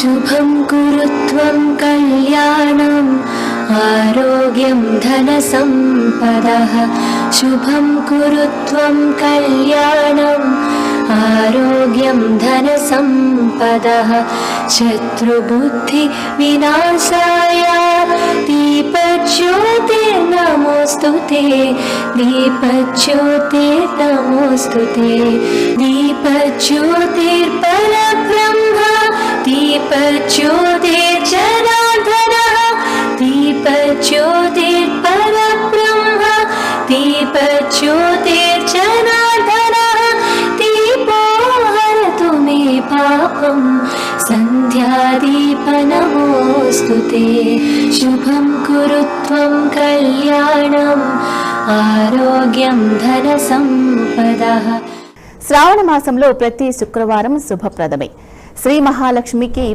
शुभं कुरु त्वं कल्याणम् आरोग्यं धनसम्पदः शुभं कुरु त्वं कल्याणम् आरोग्यं धनसम्पदः शत्रुबुद्धि विनाशाय दीपज्योतिर्नमोऽस्तुते दीपज्योतिर्नमोऽस्तुते दीपज्योतिर्परब्रह्म दीपज्योतिर्जनार्दनः दीपज्योतिर्परब्रह्म दीपज्योतिर्जनार्दनः दीपो हरतु मे पापं सन्ध्यादीपनमोऽस्तुते शुभं कुरु त्वं कल्याणम् आरोग्यं धनसम्पदः। శ్రావణ మాసంలో ప్రతి శుక్రవారం శుభప్రదమే. శ్రీ మహాలక్ష్మికి